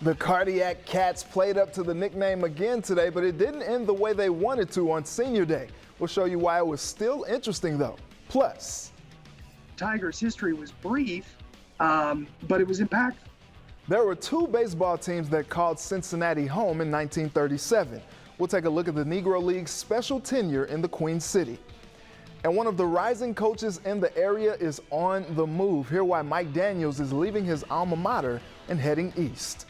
The Cardiac Cats played up to the nickname again today, but it didn't end the way they wanted to on Senior Day. We'll show you why it was still interesting, though. Plus, Tigers' history was brief, but it was impactful. There were two baseball teams that called Cincinnati home in 1937. We'll take a look at the Negro Leagues' special tenure in the Queen City. And one of the rising coaches in the area is on the move. Hear why Mike Daniels is leaving his alma mater and heading east.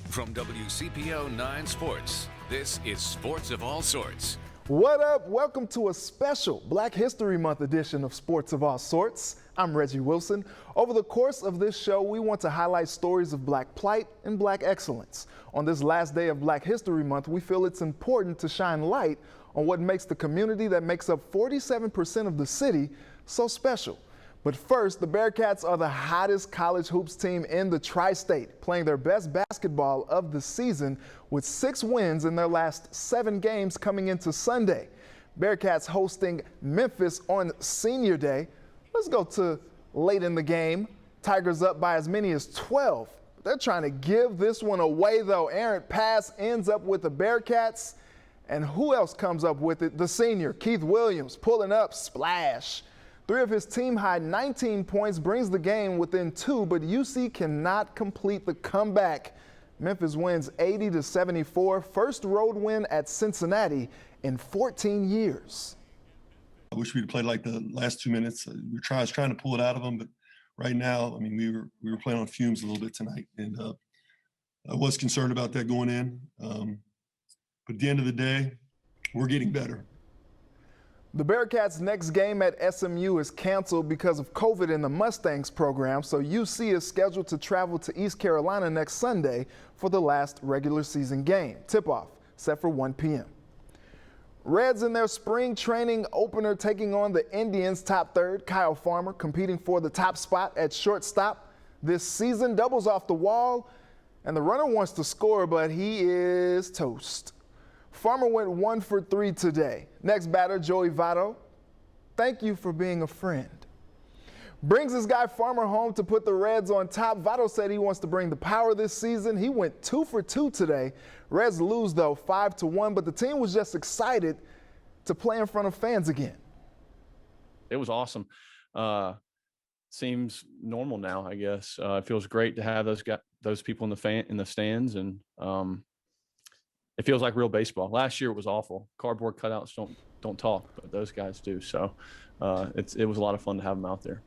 From WCPO 9 Sports, this is Sports of All Sorts. What up? Welcome to a special Black History Month edition of Sports of All Sorts. I'm Reggie Wilson. Over the course of this show, we want to highlight stories of Black plight and Black excellence. On this last day of Black History Month, we feel it's important to shine light on what makes the community that makes up 47% of the city so special. But first, the Bearcats are the hottest college hoops team in the tri-state, playing their best basketball of the season with 6 wins in their last 7 games coming into Sunday. Bearcats hosting Memphis on Senior Day. Let's go to late in the game. Tigers up by as many as 12. They're trying to give this one away, though. Errant pass ends up with the Bearcats. And who else comes up with it? The senior, Keith Williams, pulling up, splash. 3 of his team-high 19 points brings the game within 2, but UC cannot complete the comeback. Memphis wins 80-74, first road win at Cincinnati in 14 years. I wish we'd played like the last 2 minutes. I was trying to pull it out of them, but right now, I mean, we were playing on fumes a little bit tonight, and I was concerned about that going in. But at the end of the day, we're getting better. The Bearcats' next game at SMU is canceled because of COVID in the Mustangs program, so UC is scheduled to travel to East Carolina next Sunday for the last regular season game. Tip-off set for 1 p.m. Reds in their spring training opener taking on the Indians' top third, Kyle Farmer, competing for the top spot at shortstop this season. Doubles off the wall, and the runner wants to score, but he is toast. Farmer went 1 for 3 today. Next batter, Joey Votto. Thank you for being a friend. Brings his guy Farmer home to put the Reds on top. Votto said he wants to bring the power this season. He went 2 for 2 today. Reds lose, though, 5-1, but the team was just excited to play in front of fans again. It was awesome. Seems normal now, I guess. It feels great to have those people in the stands, and it feels like real baseball. Last year it was awful. Cardboard cutouts don't talk, but those guys do. So it was a lot of fun to have them out there.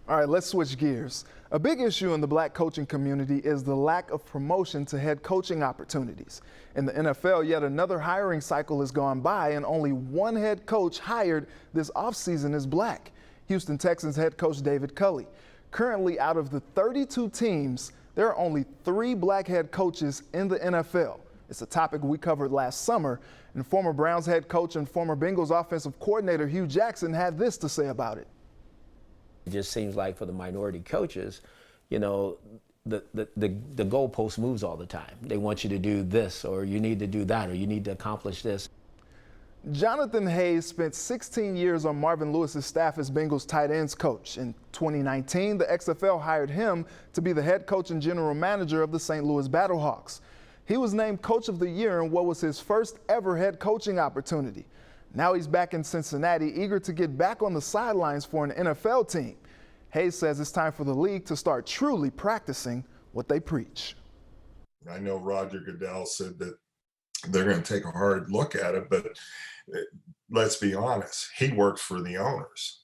All right, let's switch gears. A big issue in the Black coaching community is the lack of promotion to head coaching opportunities. In the NFL, yet another hiring cycle has gone by, and only one head coach hired this offseason is Black. Houston Texans head coach David Culley. Currently, out of the 32 teams, there are only 3 Black head coaches in the NFL. It's a topic we covered last summer, and former Browns head coach and former Bengals offensive coordinator Hugh Jackson had this to say about it. It just seems like for the minority coaches, you know, the goalpost moves all the time. They want you to do this, or you need to do that, or you need to accomplish this. Jonathan Hayes spent 16 years on Marvin Lewis's staff as Bengals tight ends coach. In 2019, the XFL hired him to be the head coach and general manager of the St. Louis Battlehawks. He was named Coach of the Year in what was his first ever head coaching opportunity. Now he's back in Cincinnati, eager to get back on the sidelines for an NFL team. Hayes says it's time for the league to start truly practicing what they preach. I know Roger Goodell said that they're going to take a hard look at it, but let's be honest, he works for the owners,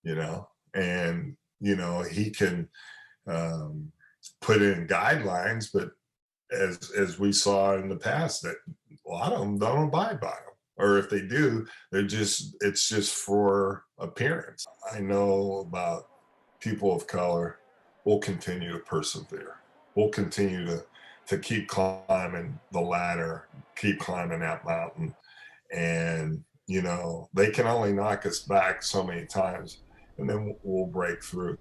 you know, and, you know, he can put in guidelines, but as we saw in the past, that a lot of them don't abide by them, or if they do, it's just for appearance. I know about people of color will continue to persevere. We'll continue to keep climbing the ladder, keep climbing that mountain, and you know they can only knock us back so many times, and then we'll break through.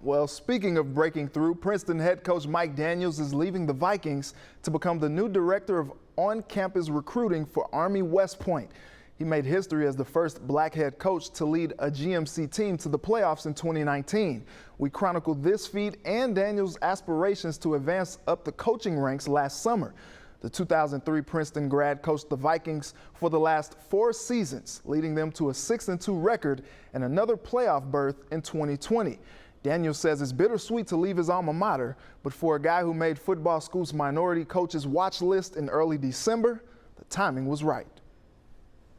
Well, speaking of breaking through, Princeton head coach Mike Daniels is leaving the Vikings to become the new director of on-campus recruiting for Army West Point. He made history as the first black head coach to lead a GMC team to the playoffs in 2019. We chronicled this feat and Daniels' aspirations to advance up the coaching ranks last summer. The 2003 Princeton grad coached the Vikings for the last 4 seasons, leading them to a 6-2 record and another playoff berth in 2020. Daniels says it's bittersweet to leave his alma mater, but for a guy who made Football Scoop's minority coaches watch list in early December, the timing was right.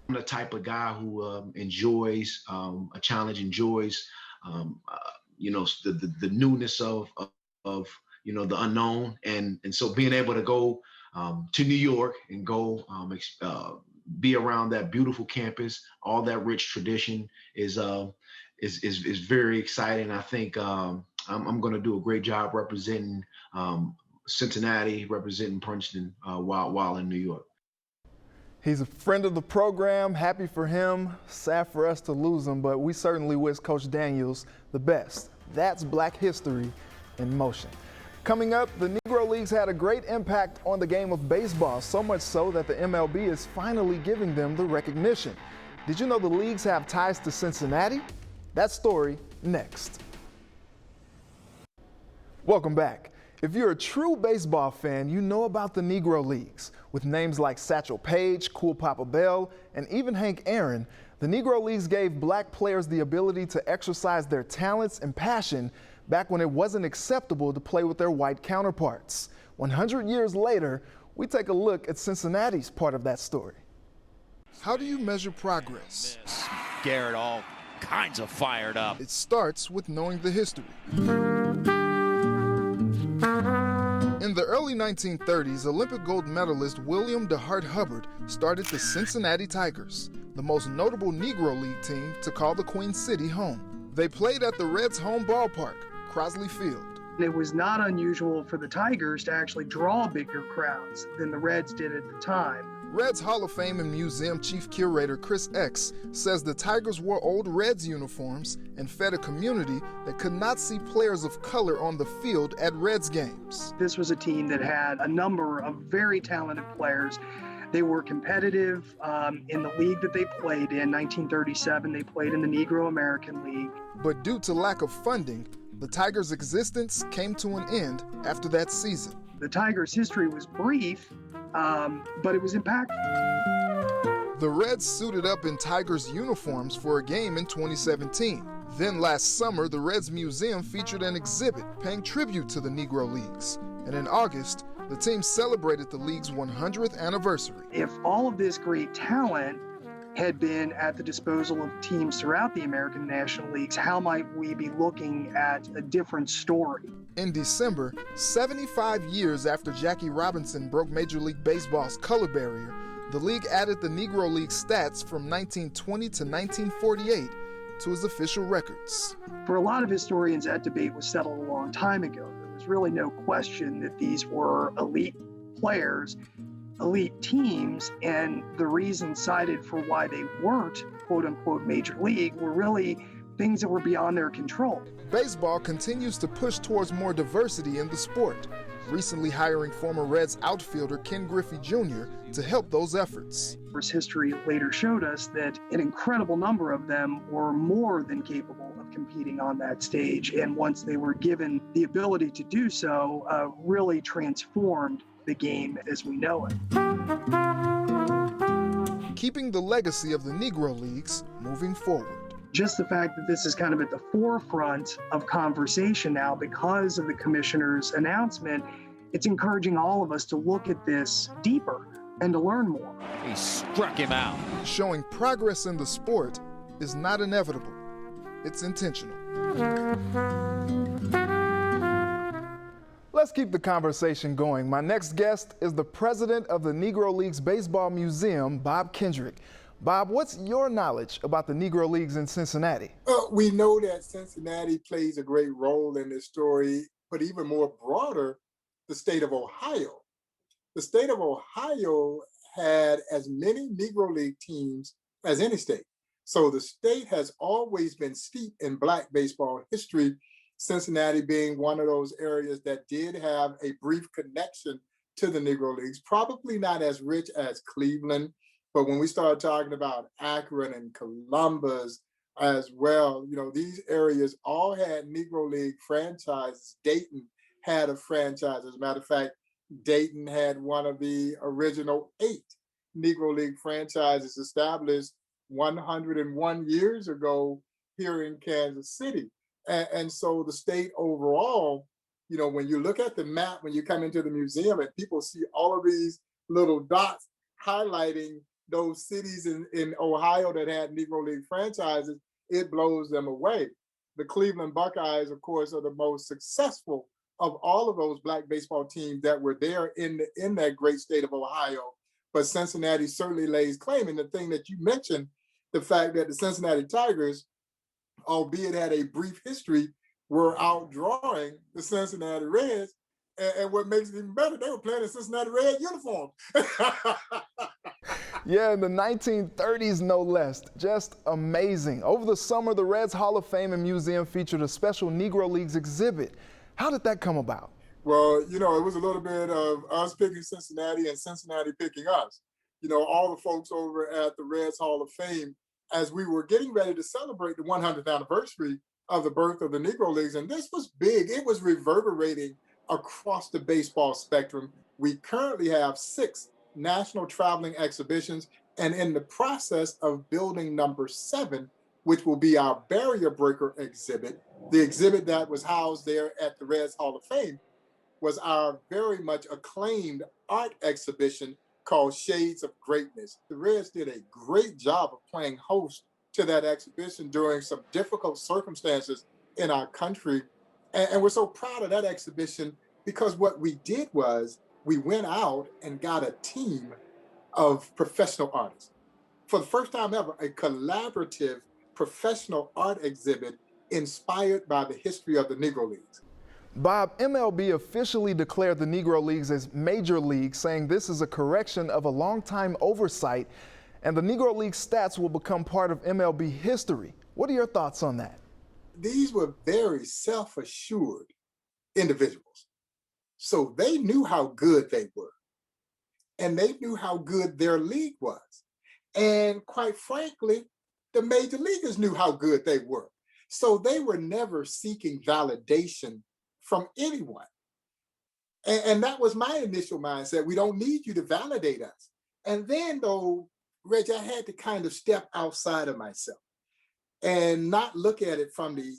I'm the type of guy who enjoys a challenge, enjoys the newness of the unknown, and so being able to go to New York and go be around that beautiful campus, all that rich tradition is very exciting. I think I'm going to do a great job representing Cincinnati, representing Princeton while in New York. He's a friend of the program. Happy for him. Sad for us to lose him, but we certainly wish Coach Daniels the best. That's Black history in motion. Coming up, the Negro Leagues had a great impact on the game of baseball, so much so that the MLB is finally giving them the recognition. Did you know the leagues have ties to Cincinnati? That story next. Welcome back. If you're a true baseball fan, you know about the Negro Leagues. With names like Satchel Paige, Cool Papa Bell, and even Hank Aaron, the Negro Leagues gave black players the ability to exercise their talents and passion back when it wasn't acceptable to play with their white counterparts. 100 years later, we take a look at Cincinnati's part of that story. How do you measure progress? Garrett all kinds of fired up. It starts with knowing the history. In the early 1930s, Olympic gold medalist William DeHart Hubbard started the Cincinnati Tigers, the most notable Negro League team to call the Queen City home. They played at the Reds' home ballpark, Crosley Field. It was not unusual for the Tigers to actually draw bigger crowds than the Reds did at the time. Reds Hall of Fame and Museum Chief Curator Chris X says the Tigers wore old Reds uniforms and fed a community that could not see players of color on the field at Reds games. This was a team that had a number of very talented players. They were competitive in the league that they played in. 1937, they played in the Negro American League. But due to lack of funding, the Tigers' existence came to an end after that season. The Tigers' history was brief, but it was impactful. The Reds suited up in Tigers uniforms for a game in 2017. Then last summer, the Reds Museum featured an exhibit paying tribute to the Negro Leagues. And in August, the team celebrated the league's 100th anniversary. If all of this great talent had been at the disposal of teams throughout the American National Leagues, how might we be looking at a different story? In December, 75 years after Jackie Robinson broke Major League Baseball's color barrier, the league added the Negro League stats from 1920 to 1948 to his official records. For a lot of historians, that debate was settled a long time ago. There was really no question that these were elite players, elite teams, and the reasons cited for why they weren't quote-unquote major league were really things that were beyond their control. Baseball continues to push towards more diversity in the sport, recently hiring former Reds outfielder Ken Griffey Jr. to help those efforts. History later showed us that an incredible number of them were more than capable of competing on that stage, and once they were given the ability to do so, really transformed the game as we know it. Keeping the legacy of the Negro Leagues moving forward. Just the fact that this is kind of at the forefront of conversation now because of the commissioner's announcement, it's encouraging all of us to look at this deeper and to learn more. He struck him out. Showing progress in the sport is not inevitable, it's intentional. Let's keep the conversation going. My next guest is the president of the Negro Leagues Baseball Museum, Bob Kendrick. Bob, what's your knowledge about the Negro Leagues in Cincinnati? We know that Cincinnati plays a great role in this story, but even more broader, the state of Ohio. The state of Ohio had as many Negro League teams as any state. So the state has always been steeped in Black baseball history, Cincinnati being one of those areas that did have a brief connection to the Negro Leagues, probably not as rich as Cleveland But when we start talking about Akron and Columbus as well, these areas all had Negro League franchises. Dayton had a franchise. As a matter of fact, Dayton had one of the original 8 Negro League franchises established 101 years ago here in Kansas City. And so the state overall, when you look at the map, when you come into the museum and people see all of these little dots highlighting those cities in Ohio that had Negro League franchises, it blows them away. The Cleveland Buckeyes, of course, are the most successful of all of those Black baseball teams that were there in that great state of Ohio. But Cincinnati certainly lays claim. And the thing that you mentioned, the fact that the Cincinnati Tigers, albeit had a brief history, were outdrawing the Cincinnati Reds. And what makes it even better, they were playing in Cincinnati Red uniforms. Yeah, in the 1930s, no less. Just amazing. Over the summer, the Reds Hall of Fame and Museum featured a special Negro Leagues exhibit. How did that come about? Well, it was a little bit of us picking Cincinnati and Cincinnati picking us. All the folks over at the Reds Hall of Fame, as we were getting ready to celebrate the 100th anniversary of the birth of the Negro Leagues. And this was big. It was reverberating across the baseball spectrum. We currently have 6 national traveling exhibitions, and in the process of building number 7, which will be our barrier breaker exhibit. The exhibit that was housed there at the Reds Hall of Fame was our very much acclaimed art exhibition called Shades of Greatness. The Reds did a great job of playing host to that exhibition during some difficult circumstances in our country. And we're so proud of that exhibition because what we did was we went out and got a team of professional artists. For the first time ever, a collaborative professional art exhibit inspired by the history of the Negro Leagues. Bob, MLB officially declared the Negro Leagues as major leagues, saying this is a correction of a long-time oversight, and the Negro League stats will become part of MLB history. What are your thoughts on that? These were very self-assured individuals. So they knew how good they were, and they knew how good their league was. And quite frankly, the major leaguers knew how good they were. So they were never seeking validation from anyone. And that was my initial mindset. We don't need you to validate us. And then though, Reg, I had to kind of step outside of myself and not look at it from the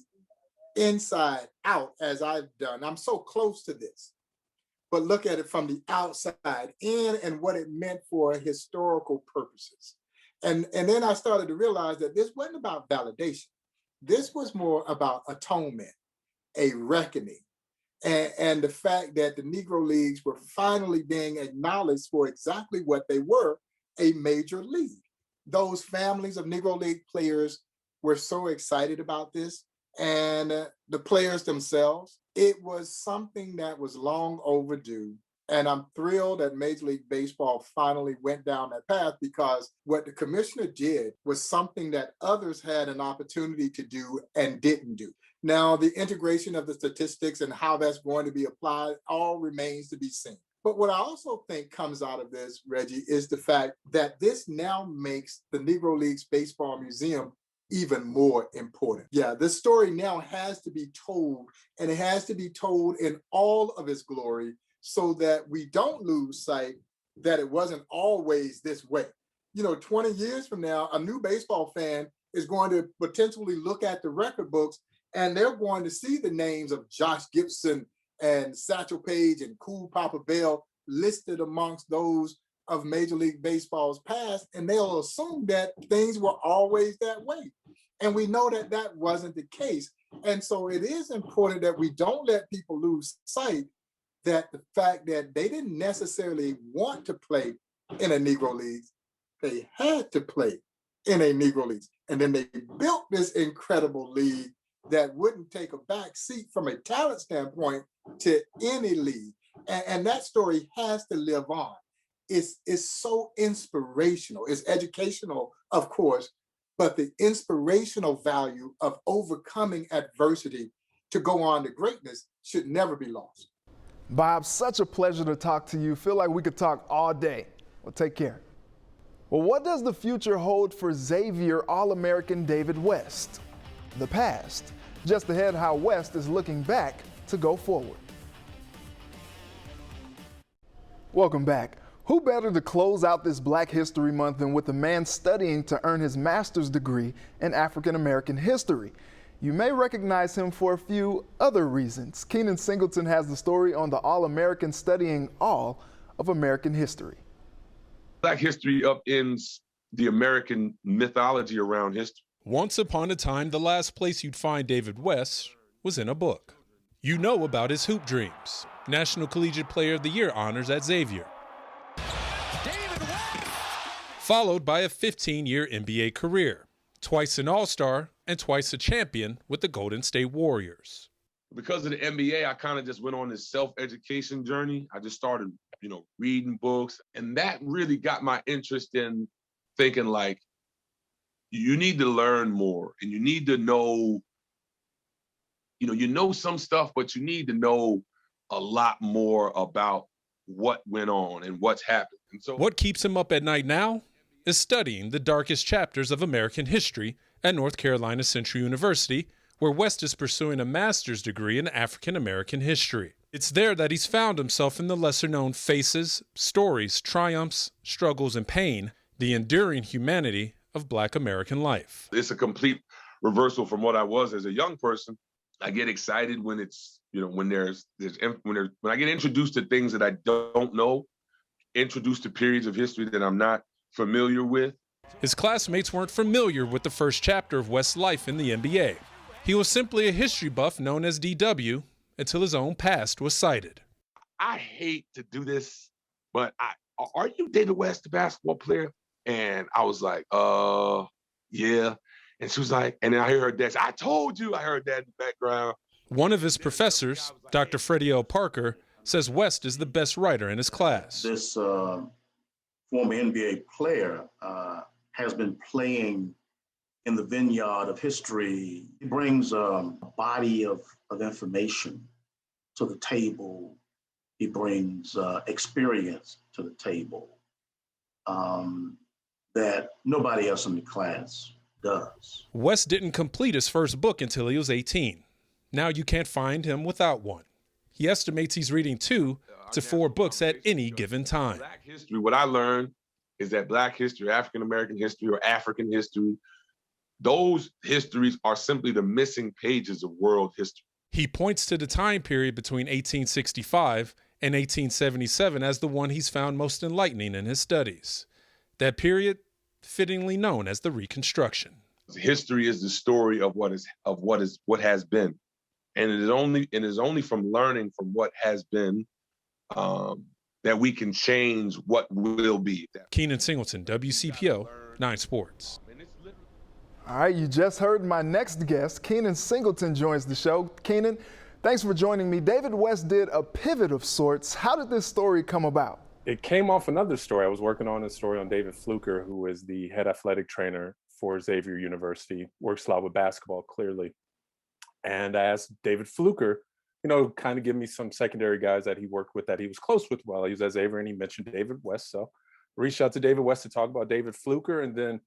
inside out as I've done. I'm so close to this, but look at it from the outside in and what it meant for historical purposes. And then I started to realize that this wasn't about validation. This was more about atonement, a reckoning, and the fact that the Negro Leagues were finally being acknowledged for exactly what they were, a major league. Those families of Negro League players were so excited about this, and the players themselves. It was something that was long overdue. And I'm thrilled that Major League Baseball finally went down that path, because what the commissioner did was something that others had an opportunity to do and didn't do. Now, the integration of the statistics and how that's going to be applied all remains to be seen. But what I also think comes out of this, Reggie, is the fact that this now makes the Negro Leagues Baseball Museum even more important. Yeah, this story now has to be told, and it has to be told in all of its glory, so that we don't lose sight that it wasn't always this way. 20 years from now, a new baseball fan is going to potentially look at the record books, and they're going to see the names of Josh Gibson and Satchel Paige and Cool Papa Bell listed amongst those of Major League Baseball's past, and they'll assume that things were always that way. And we know that that wasn't the case. And so it is important that we don't let people lose sight that the fact that they didn't necessarily want to play in a Negro League, they had to play in a Negro League. And then they built this incredible league that wouldn't take a back seat from a talent standpoint to any league. And that story has to live on. It's so inspirational. It's educational, of course, but the inspirational value of overcoming adversity to go on to greatness should never be lost. Bob, such a pleasure to talk to you. Feel like we could talk all day. Well, take care. Well, what does the future hold for Xavier All-American David West? The past. Just ahead, how West is looking back to go forward. Welcome back. Who better to close out this Black History Month than with a man studying to earn his master's degree in African American history? You may recognize him for a few other reasons. Keenan Singleton has the story on the All-American studying all of American history. Black history upends the American mythology around history. Once upon a time, the last place you'd find David West was in a book. You know about his hoop dreams, National Collegiate Player of the Year honors at Xavier, followed by a 15-year NBA career, twice an All-Star and twice a champion with the Golden State Warriors. Because of the NBA, I kind of just went on this self-education journey. I just started, reading books, and that really got my interest in thinking like, you need to learn more, and you need to know, you know some stuff, but you need to know a lot more about what went on and what's happened. And so, what keeps him up at night now is studying the darkest chapters of American history at North Carolina Central University, where West is pursuing a master's degree in African American history. It's there that he's found himself in the lesser-known faces, stories, triumphs, struggles, and pain, the enduring humanity of Black American life. It's a complete reversal from what I was as a young person. I get excited when it's, when I get introduced to things that I don't know, introduced to periods of history that I'm not familiar with. His classmates weren't familiar with the first chapter of West's life in the NBA. He was simply a history buff known as DW until his own past was cited. I hate to do this, but are you David West, the basketball player? And I was like, yeah. And she was like, and then I heard her dad say, I told you. I heard that in the background. One of his professors, Dr. Freddie L. Parker, says West is the best writer in his class. This former NBA player has been playing in the vineyard of history. He brings a body of information to the table. He brings experience to the table that nobody else in the class does. West didn't complete his first book until he was 18. Now you can't find him without one. He estimates he's reading 2 to 4 books at any given time. Black history, what I learned is that Black history, African American history, or African history, those histories are simply the missing pages of world history. He points to the time period between 1865 and 1877 as the one he's found most enlightening in his studies. That period, fittingly known as the Reconstruction. History is the story of what has been, and it is only from learning from what has been that we can change what will be. Keenan Singleton, WCPO 9 Sports. All right, you just heard my next guest. Keenan Singleton joins the show. Keenan, thanks for joining me. David West did a pivot of sorts. How did this story come about? It came off another story. I was working on a story on David Fluker, who is the head athletic trainer for Xavier University, works a lot with basketball, clearly. And I asked David Fluker, kind of give me some secondary guys that he worked with that he was close with while he was at Xavier, and he mentioned David West. So I reached out to David West to talk about David Fluker, and then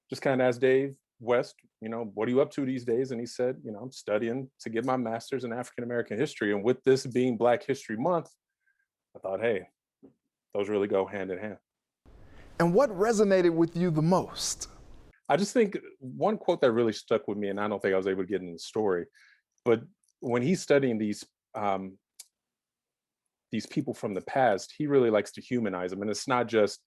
just kind of asked Dave West, what are you up to these days? And he said, I'm studying to get my master's in African American history. And with this being Black History Month, I thought, hey, those really go hand in hand. And what resonated with you the most? I just think one quote that really stuck with me, and I don't think I was able to get in the story, but when he's studying these people from the past, he really likes to humanize them. And it's not just,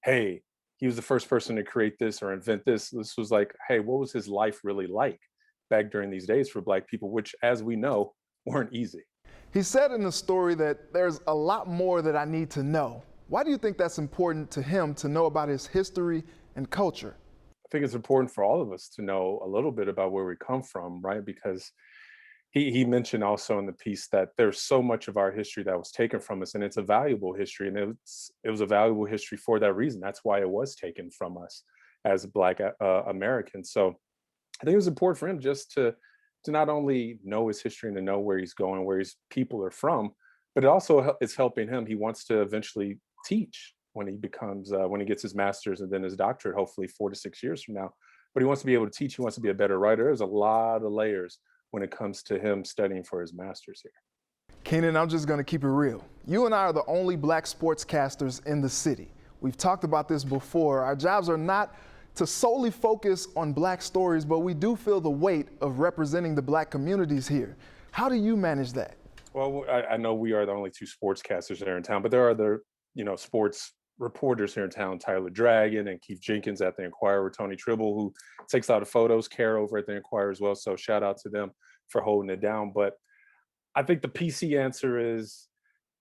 hey, he was the first person to create this or invent this. This was like, hey, what was his life really like back during these days for Black people, which, as we know, weren't easy. He said in the story that there's a lot more that I need to know. Why do you think that's important to him to know about his history and culture? I think it's important for all of us to know a little bit about where we come from, right? Because he mentioned also in the piece that there's so much of our history that was taken from us, and it's a valuable history, and it was a valuable history for that reason. That's why it was taken from us as Black Americans. So I think it was important for him just to not only know his history and to know where he's going, where his people are from, but it also it's helping him. He wants to eventually teach when he becomes, when he gets his master's and then his doctorate, hopefully 4 to 6 years from now. But he wants to be able to teach. He wants to be a better writer. There's a lot of layers when it comes to him studying for his master's here. Keenan, I'm just going to keep it real. You and I are the only black sportscasters in the city. We've talked about this before. Our jobs are not to solely focus on black stories, but we do feel the weight of representing the black communities here. How do you manage that? Well, I know we are the only 2 sportscasters there in town, but there are other, sports reporters here in town, Tyler Dragon and Keith Jenkins at the Inquirer, Tony Tribble, who takes a lot of photos, Kara over at the Inquirer as well. So shout out to them for holding it down. But I think the PC answer is,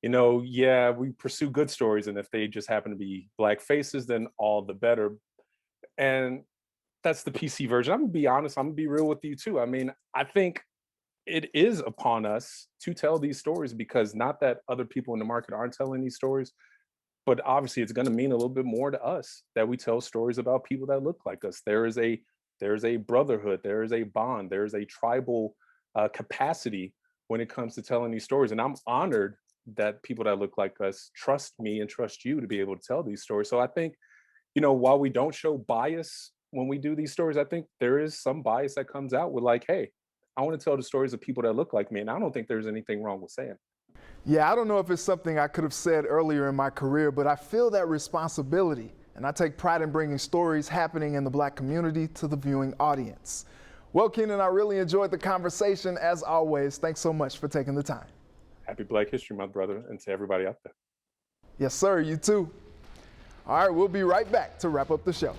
yeah, we pursue good stories. And if they just happen to be black faces, then all the better. And that's the PC version. I'm gonna be honest, I'm gonna be real with you too. I mean, I think it is upon us to tell these stories, because not that other people in the market aren't telling these stories, but obviously it's gonna mean a little bit more to us that we tell stories about people that look like us. There is a brotherhood, there is a bond, there is a tribal capacity when it comes to telling these stories. And I'm honored that people that look like us trust me and trust you to be able to tell these stories. So I think, while we don't show bias when we do these stories, I think there is some bias that comes out with like, hey, I want to tell the stories of people that look like me. And I don't think there's anything wrong with saying it. Yeah, I don't know if it's something I could have said earlier in my career, but I feel that responsibility, and I take pride in bringing stories happening in the black community to the viewing audience. Well, Keenan, I really enjoyed the conversation as always. Thanks so much for taking the time. Happy Black History Month, brother, and to everybody out there. Yes, sir, you too. All right, we'll be right back to wrap up the show.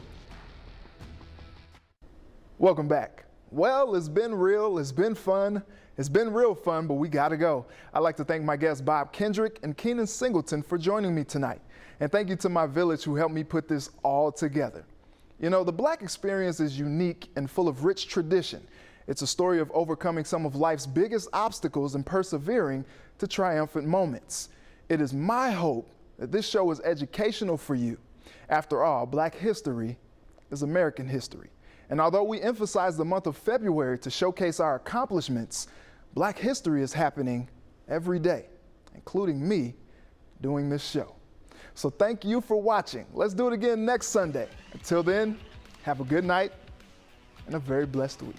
Welcome back. Well, it's been real, it's been fun. It's been real fun, but we gotta go. I'd like to thank my guests Bob Kendrick and Keenan Singleton for joining me tonight. And thank you to my village who helped me put this all together. The black experience is unique and full of rich tradition. It's a story of overcoming some of life's biggest obstacles and persevering to triumphant moments. It is my hope that this show is educational for you. After all, Black history is American history. And although we emphasize the month of February to showcase our accomplishments, Black history is happening every day, including me doing this show. So thank you for watching. Let's do it again next Sunday. Until then, have a good night and a very blessed week.